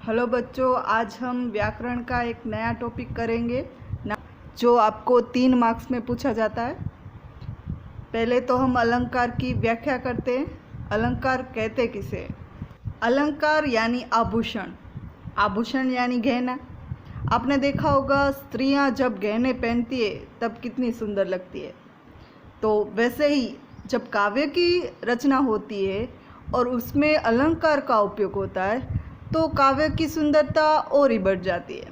Hello बच्चों, आज हम व्याकरण का एक नया टॉपिक करेंगे जो आपको 3 मार्क्स में पूछा जाता है। पहले तो हम अलंकार की व्याख्या करते हैं। अलंकार कहते किसे? अलंकार यानी आभूषण। आभूषण यानी गहना। आपने देखा होगा स्त्रियां जब गहने पहनती है तब कितनी सुंदर लगती है। तो वैसे ही जब काव्य की रचना होती है और उसमें अलंकार का उपयोग होता है तो काव्य की सुंदरता और ही बढ़ जाती है।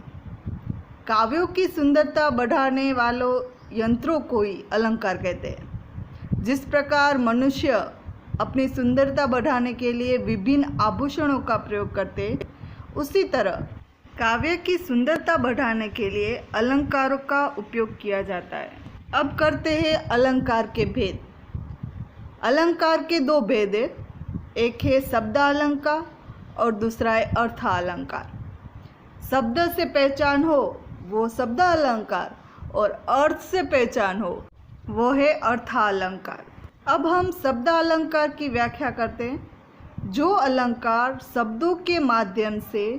काव्यों की सुंदरता बढ़ाने वालों यंत्रों को ही अलंकार कहते हैं। जिस प्रकार मनुष्य अपनी सुंदरता बढ़ाने के लिए विभिन्न आभूषणों का प्रयोग करते हैं, उसी तरह काव्य की सुंदरता बढ़ाने के लिए अलंकारों का उपयोग किया जाता है। अब करते हैं अलंकार के भेद। अलंकार के 2 भेद है, एक है शब्द अलंकार और दूसरा है अर्थ अलंकार। शब्द से पहचान हो वो शब्द अलंकार और अर्थ से पहचान हो वो है अर्थ अलंकार। अब हम शब्द अलंकार की व्याख्या करते हैं। जो अलंकार शब्दों के माध्यम से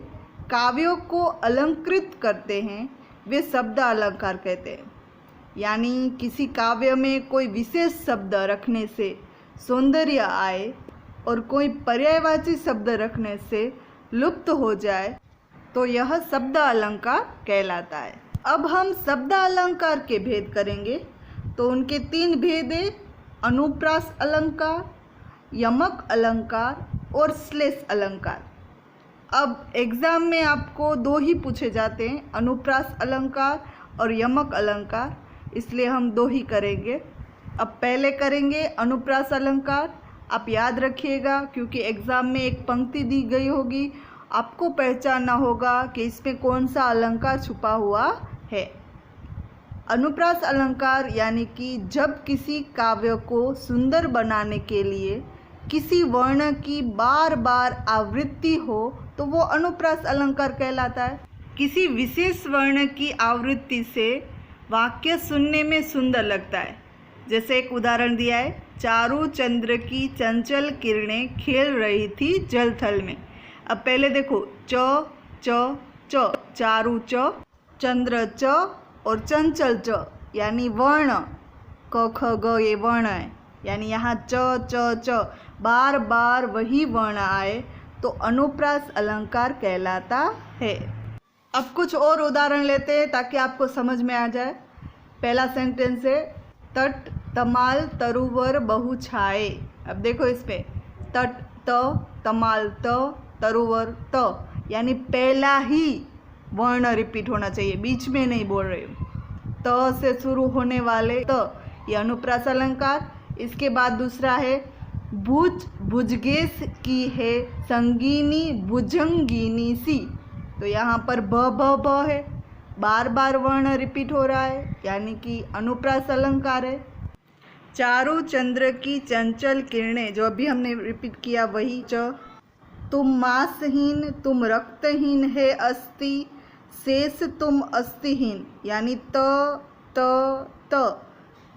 काव्यों को अलंकृत करते हैं वे शब्द अलंकार कहते हैं। यानी किसी काव्य में कोई विशेष शब्द रखने से सौंदर्य आए और कोई पर्यायवाची शब्द रखने से लुप्त हो जाए तो यह शब्द अलंकार कहलाता है। अब हम शब्द अलंकार के भेद करेंगे तो उनके 3 भेद है, अनुप्रास अलंकार, यमक अलंकार और श्लेष अलंकार। अब एग्ज़ाम में आपको 2 ही पूछे जाते हैं, अनुप्रास अलंकार और यमक अलंकार, इसलिए हम 2 ही करेंगे। अब पहले करेंगे अनुप्रास अलंकार। आप याद रखिएगा क्योंकि एग्ज़ाम में एक पंक्ति दी गई होगी, आपको पहचानना होगा कि इसमें कौन सा अलंकार छुपा हुआ है। अनुप्रास अलंकार यानी कि जब किसी काव्य को सुंदर बनाने के लिए किसी वर्ण की बार बार आवृत्ति हो तो वो अनुप्रास अलंकार कहलाता है। किसी विशेष वर्ण की आवृत्ति से वाक्य सुनने में सुंदर लगता है। जैसे एक उदाहरण दिया है, चारू चंद्र की चंचल किरणें खेल रही थी जल थल में। अब पहले देखो, च च च, चारू च, चंद्र च और चंचल च यानी वर्ण, क ख ग ये वर्ण है, यानी यहाँ च च च बार बार वही वर्ण आए तो अनुप्रास अलंकार कहलाता है। अब कुछ और उदाहरण लेते हैं ताकि आपको समझ में आ जाए। पहला सेंटेंस है, तट तमाल तरुवर बहु छाए। अब देखो इसमें तट त, तमाल त, तरुवर त, यानी पहला ही वर्ण रिपीट होना चाहिए, बीच में नहीं बोल रही हूँ। त से शुरू होने वाले त, ये अनुप्रास अलंकार। इसके बाद दूसरा है, भुज भुजगेश की है संगीनी भुजंगीनी सी। तो यहाँ पर ब ब ब है, बार बार वर्ण रिपीट हो रहा है, यानी कि अनुप्रास अलंकार है। चारू चंद्र की चंचल किरणें, जो अभी हमने रिपीट किया वही च। तुम मांसहीन तुम रक्तहीन है अस्थि, शेष तुम अस्थिहीन, यानी त त त,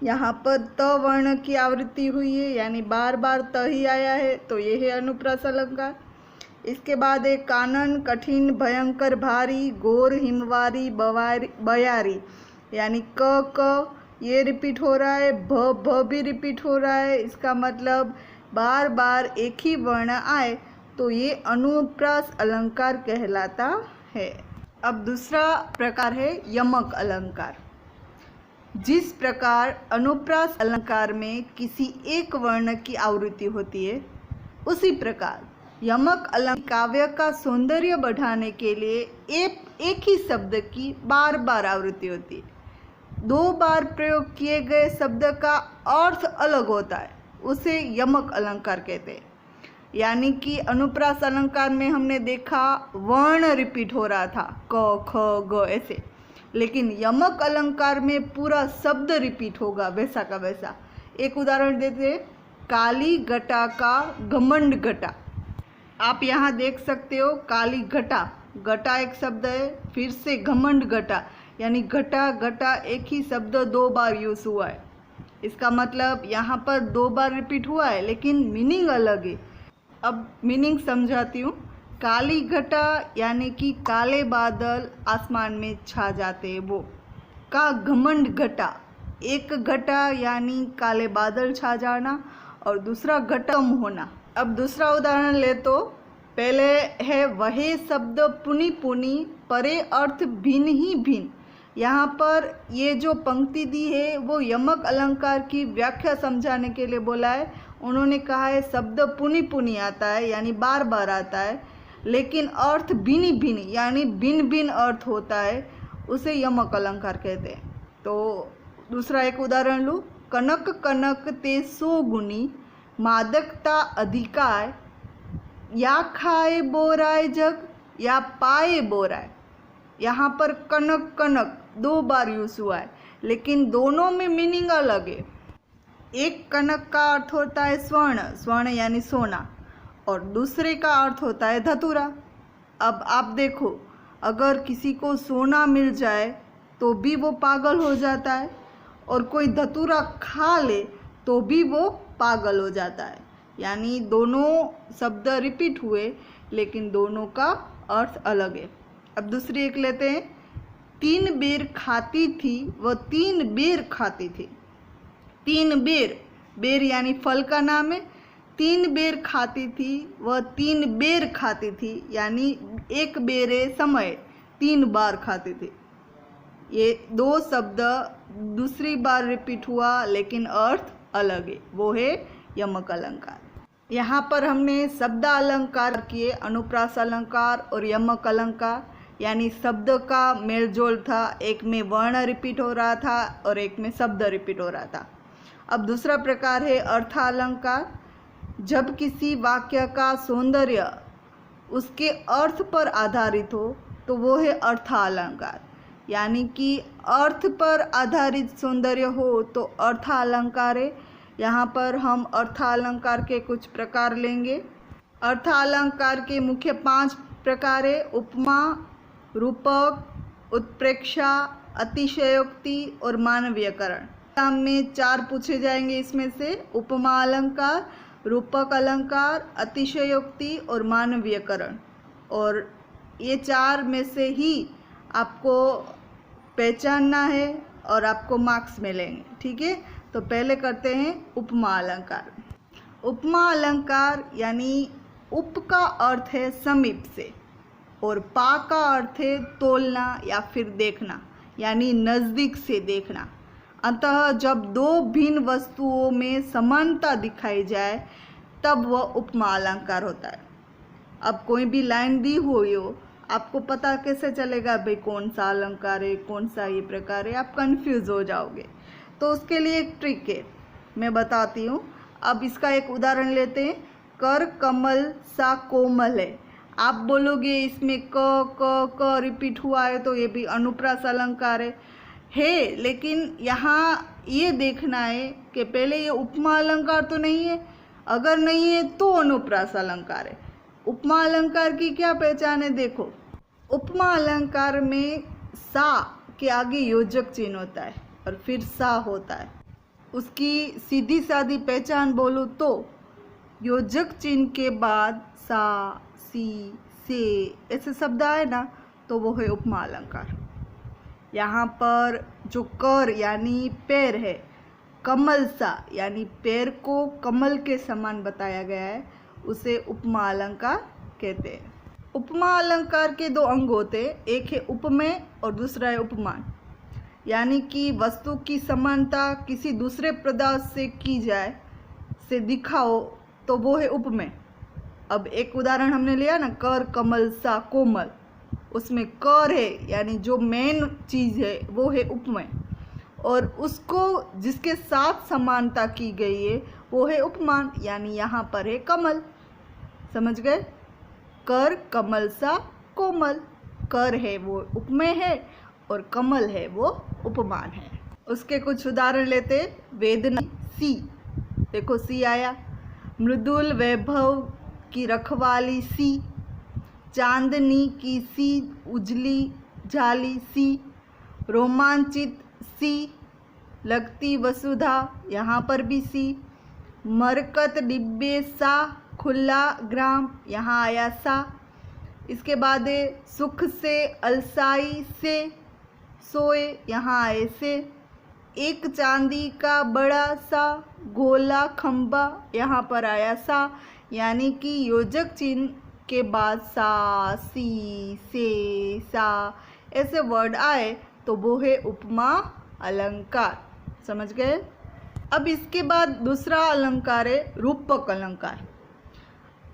यहाँ पर त वर्ण की आवृत्ति हुई है, यानी बार बार त ही आया है, तो ये है अनुप्रास अलंकार। इसके बाद एक कानन कठिन भयंकर भारी घोर हिमवारी बयारी, यानी क क ये रिपीट हो रहा है, भ भ भी रिपीट हो रहा है। इसका मतलब बार बार एक ही वर्ण आए तो ये अनुप्रास अलंकार कहलाता है। अब दूसरा प्रकार है यमक अलंकार। जिस प्रकार अनुप्रास अलंकार में किसी एक वर्ण की आवृत्ति होती है, उसी प्रकार यमक अलंकार काव्य का सौंदर्य बढ़ाने के लिए एक ही शब्द की बार बार आवृत्ति होती है। 2 बार प्रयोग किए गए शब्द का अर्थ अलग होता है, उसे यमक अलंकार कहते हैं। यानी कि अनुप्रास अलंकार में हमने देखा वर्ण रिपीट हो रहा था, क ख ग ऐसे, लेकिन यमक अलंकार में पूरा शब्द रिपीट होगा वैसा का वैसा। एक उदाहरण देते हैं, काली घटा का घमंड घटा। आप यहाँ देख सकते हो काली घटा, घटा एक शब्द है, फिर से घमंड घटा, यानी घटा घटा एक ही शब्द 2 बार यूज़ हुआ है। इसका मतलब यहाँ पर 2 बार रिपीट हुआ है लेकिन मीनिंग अलग है। अब मीनिंग समझाती हूँ। काली घटा यानी कि काले बादल आसमान में छा जाते हैं वो। का घमंड घटा, एक घटा यानी काले बादल छा जाना और दूसरा घटा कम होना। अब दूसरा उदाहरण ले तो पहले है वहे शब्द पुनि पुनि परे अर्थ भिन्न ही भिन्न। यहाँ पर ये जो पंक्ति दी है वो यमक अलंकार की व्याख्या समझाने के लिए बोला है। उन्होंने कहा है शब्द पुनि पुनि आता है यानी बार बार आता है, लेकिन अर्थ भिन्न भिन्न यानी भिन्न भिन्न अर्थ होता है, उसे यमक अलंकार कहते हैं। तो दूसरा एक उदाहरण लूँ, कनक कनक ते सो गुनी मादकता अधिकाय, या खाए बोराय जग या पाए बोराय। यहाँ पर कनक कनक 2 बार यूज हुआ है, लेकिन दोनों में मीनिंग अलग है। एक कनक का अर्थ होता है स्वर्ण, स्वर्ण यानी सोना, और दूसरे का अर्थ होता है धतूरा। अब आप देखो, अगर किसी को सोना मिल जाए तो भी वो पागल हो जाता है, और कोई धतूरा खा ले तो भी वो पागल हो जाता है। यानी दोनों शब्द रिपीट हुए, लेकिन दोनों का अर्थ अलग है। अब दूसरी एक लेते हैं, 3 बेर खाती थी वह 3 बेर खाती थी। 3 बेर, बेर यानी फल का नाम है। 3 बेर खाती थी वह 3 बेर खाती थी, यानी एक बेरे समय 3 बार खाती थी। ये 2 शब्द दूसरी बार रिपीट हुआ, लेकिन अर्थ अलग है, वो है यमक अलंकार। यहाँ पर हमने शब्द अलंकार किए, अनुप्रास अलंकार और यमक अलंकार, यानी शब्द का मेल जोल था, एक में वर्ण रिपीट हो रहा था और एक में शब्द रिपीट हो रहा था। अब दूसरा प्रकार है अर्थ अलंकार। जब किसी वाक्य का सौंदर्य उसके अर्थ पर आधारित हो तो वो है अर्थ अलंकार। यानी कि अर्थ पर आधारित सौंदर्य हो तो अर्थ अलंकार है। यहाँ पर हम अर्थ अलंकार के कुछ प्रकार लेंगे। अर्थ अलंकार के मुख्य 5 प्रकार है, उपमा, रूपक, उत्प्रेक्षा, अतिशयोक्ति और मानवीयकरण। सामने 4 पूछे जाएंगे इसमें से, उपमा अलंकार, रूपक अलंकार, अतिशयोक्ति और मानवीयकरण। और ये 4 में से ही आपको पहचानना है और आपको मार्क्स मिलेंगे, ठीक है। तो पहले करते हैं उपमा अलंकार। उपमा अलंकार यानी उप का अर्थ है समीप से और पा का अर्थ है तोलना या फिर देखना, यानी नज़दीक से देखना। अतः जब 2 भिन्न वस्तुओं में समानता दिखाई जाए तब वह उपमा अलंकार होता है। अब कोई भी लाइन दी हुई हो, आपको पता कैसे चलेगा भाई कौन सा अलंकार है, कौन सा ये प्रकार है, आप कंफ्यूज हो जाओगे। तो उसके लिए एक ट्रिक है, मैं बताती हूँ। अब इसका एक उदाहरण लेते हैं, कर कमल सा कोमल है। आप बोलोगे इसमें क रिपीट हुआ है तो ये भी अनुप्रास अलंकार है, लेकिन यहाँ ये देखना है कि पहले ये उपमा अलंकार तो नहीं है, अगर नहीं है तो अनुप्रास अलंकार है। उपमा अलंकार की क्या पहचान है, देखो उपमा अलंकार में सा के आगे योजक चिन्ह होता है और फिर सा होता है। उसकी सीधी सादी पहचान बोलो तो योजक चिन्ह के बाद सा, सी, से ऐसे शब्द आए ना तो वो है उपमा अलंकार। यहाँ पर जो कर यानी पैर है, कमल सा यानी पैर को कमल के समान बताया गया है, उसे उपमा अलंकार कहते हैं। उपमा अलंकार के 2 अंग होते हैं, एक है उपमेय और दूसरा है उपमान। यानी कि वस्तु की समानता किसी दूसरे पदार्थ से की जाए, से दिखाओ तो वो है उपमेय। अब एक उदाहरण हमने लिया ना, कर कमल सा कोमल, उसमें कर है यानी जो मेन चीज़ है वो है उपमेय, और उसको जिसके साथ समानता की गई है वो है उपमान, यानी यहाँ पर है कमल। समझ गए, कर कमल सा कोमल, कर है वो उपमेय है और कमल है वो उपमान है। उसके कुछ उदाहरण लेते, वेदना सी, देखो सी आया, मृदुल वैभव की रखवाली सी, चांदनी की सी, उजली झाली सी, रोमांचित सी, लगती वसुधा यहाँ पर भी सी, मरकत डिब्बे सा, खुला ग्राम यहाँ आया सा, इसके बाद है सुख से, अलसाई से, सोए, यहाँ आए से। एक चांदी का बड़ा सा गोला खंबा, यहाँ पर आया सा, यानी कि योजक चिन्ह के बाद सा, सी, से, सा ऐसे वर्ड आए तो वो है उपमा अलंकार। समझ गए। अब इसके बाद दूसरा अलंकार है रूपक अलंकार।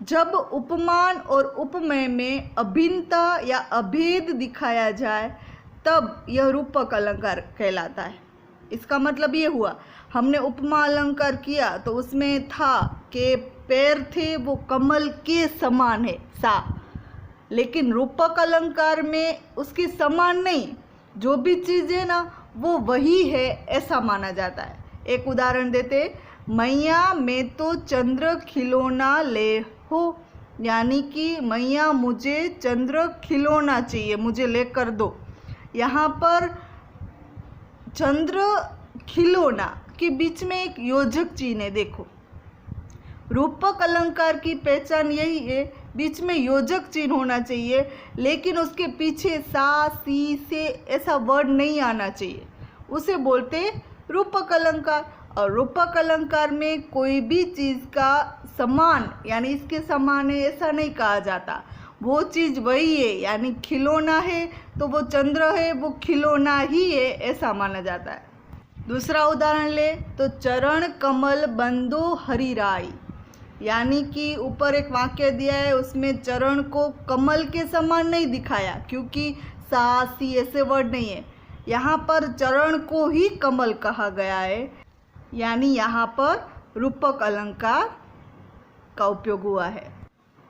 जब उपमान और उपमेय में अभिन्नता या अभेद दिखाया जाए तब यह रूपक अलंकार कहलाता है। इसका मतलब ये हुआ, हमने उपमा अलंकार किया तो उसमें था कि पैर थे वो कमल के समान है, सा, लेकिन रूपक अलंकार में उसके समान नहीं, जो भी चीज़ है ना वो वही है ऐसा माना जाता है। एक उदाहरण देते, मैया मैं तो चंद्र खिलौना ले हो, यानी कि मैया मुझे चंद्र खिलौना चाहिए, मुझे लेकर दो। यहाँ पर चंद्र खिलौना के बीच में एक योजक चिन्ह है। देखो, रूपक अलंकार की पहचान यही है, बीच में योजक चिन्ह होना चाहिए, लेकिन उसके पीछे सा, सी, से ऐसा वर्ड नहीं आना चाहिए, उसे बोलते रूपक अलंकार। और रूपक अलंकार में कोई भी चीज़ का समान यानी इसके समान है ऐसा नहीं कहा जाता, वो चीज़ वही है, यानी खिलौना है तो वो चंद्र है, वो खिलौना ही है ऐसा माना जाता है। दूसरा उदाहरण ले तो चरण कमल बंदो हरिराई, यानी कि ऊपर एक वाक्य दिया है, उसमें चरण को कमल के समान नहीं दिखाया क्योंकि सा, सी ऐसे वर्ड नहीं है। यहाँ पर चरण को ही कमल कहा गया है, यानी यहाँ पर रूपक अलंकार का उपयोग हुआ है।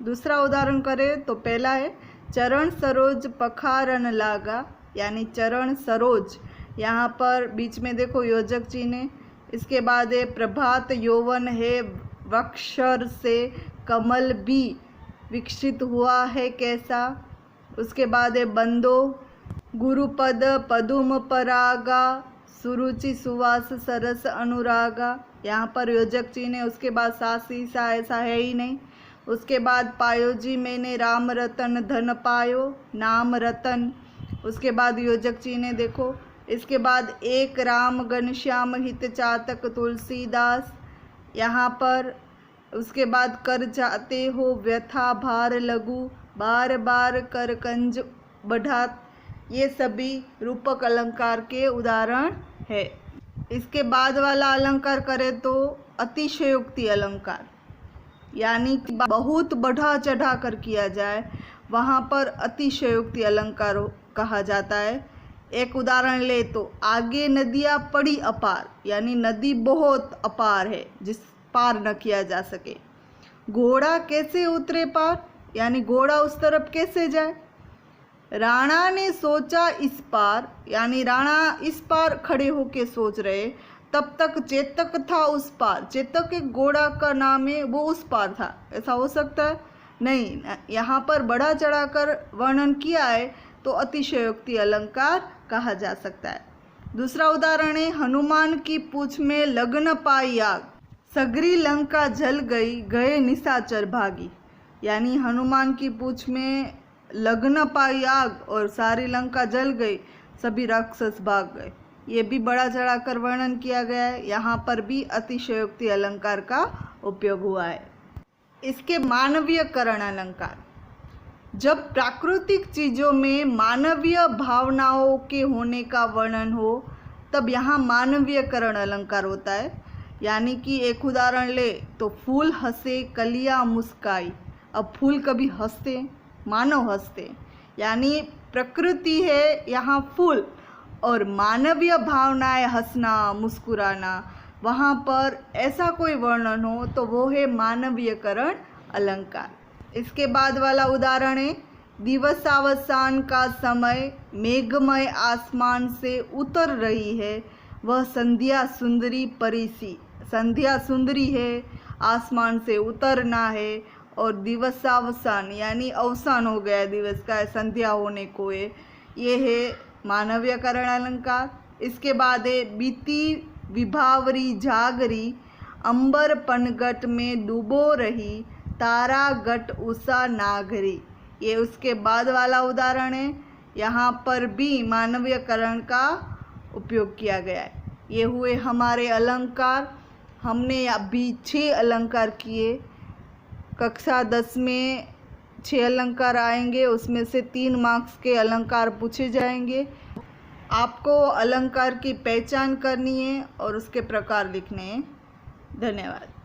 दूसरा उदाहरण करें तो पहला है चरण सरोज पखारन लागा, यानी चरण सरोज, यहाँ पर बीच में देखो योजक चिन्ह है। इसके बाद है प्रभात यौवन है वक्षर से कमल भी विकसित हुआ है कैसा। उसके बाद है बंदो गुरुपद पदुम परागा सुरुचि सुवास सरस अनुरागा, यहाँ पर योजक चिन्ह है। उसके बाद सा, सी, सा ऐसा है ही नहीं। उसके बाद पायो जी मैंने राम रतन धन पायो, नाम रतन, उसके बाद योजक चिन्ह है देखो। इसके बाद एक राम घनश्याम हित चातक तुलसीदास, यहाँ पर। उसके बाद कर जाते हो व्यथा भार लघु, बार बार कर कंज बढ़ा, ये सभी रूपक अलंकार के उदाहरण है। इसके बाद वाला अलंकार करें तो अतिशयोक्ति अलंकार, यानी कि बहुत बढ़ा चढ़ा कर किया जाए, वहाँ पर अतिशयोक्ति अलंकार कहा जाता है। एक उदाहरण ले तो आगे नदियाँ पड़ी अपार, यानी नदी बहुत अपार है जिस पार न किया जा सके। घोड़ा कैसे उतरे पार, यानी घोड़ा उस तरफ कैसे जाए। राणा ने सोचा इस पार, यानी राणा इस पार खड़े होके सोच रहे, तब तक चेतक था उस पार। चेतक एक घोड़ा का नाम है, वो उस पार था, ऐसा हो सकता है नहीं। यहाँ पर बढ़ा चढ़ाकर वर्णन किया है तो अतिशयोक्ति अलंकार कहा जा सकता है। दूसरा उदाहरण है हनुमान की पूंछ में लग्न पाई आग, सगरी लंका जल गई गए निशाचर भागी, यानी हनुमान की पूंछ में लग्न पाई आग और सारी लंका जल गई, सभी राक्षस भाग गए। ये भी बड़ा चढ़ाकर वर्णन किया गया है, यहाँ पर भी अतिशयोक्ति अलंकार का उपयोग हुआ है। इसके मानवीयकरण अलंकार, जब प्राकृतिक चीज़ों में मानवीय भावनाओं के होने का वर्णन हो तब यहाँ मानवीयकरण अलंकार होता है। यानी कि एक उदाहरण ले तो फूल हंसे कलियाँ मुस्काई। अब फूल कभी हंसते, मानव हंसते, यानी प्रकृति है यहाँ फूल, और मानवीय भावनाएं हंसना मुस्कुराना, वहाँ पर ऐसा कोई वर्णन हो तो वो है मानवीयकरण अलंकार। इसके बाद वाला उदाहरण है दिवसावसान का समय, मेघमय आसमान से उतर रही है, वह संध्या सुंदरी परिसी। संध्या सुंदरी है, आसमान से उतरना है, और दिवसावसान यानी अवसान हो गया दिवस का, संध्या होने को है, ये है मानवीयकरण अलंकार। इसके बाद है बीती विभावरी जागरी, अंबर पनगट में डूबो रही, तारा गट उषा नागरी, ये उसके बाद वाला उदाहरण है। यहाँ पर भी मानवीयकरण का उपयोग किया गया है। ये हुए हमारे अलंकार। हमने अभी 6 अलंकार किए। कक्षा 10 में 6 अलंकार आएंगे, उसमें से 3 मार्क्स के अलंकार पूछे जाएंगे। आपको अलंकार की पहचान करनी है और उसके प्रकार लिखने हैं। धन्यवाद।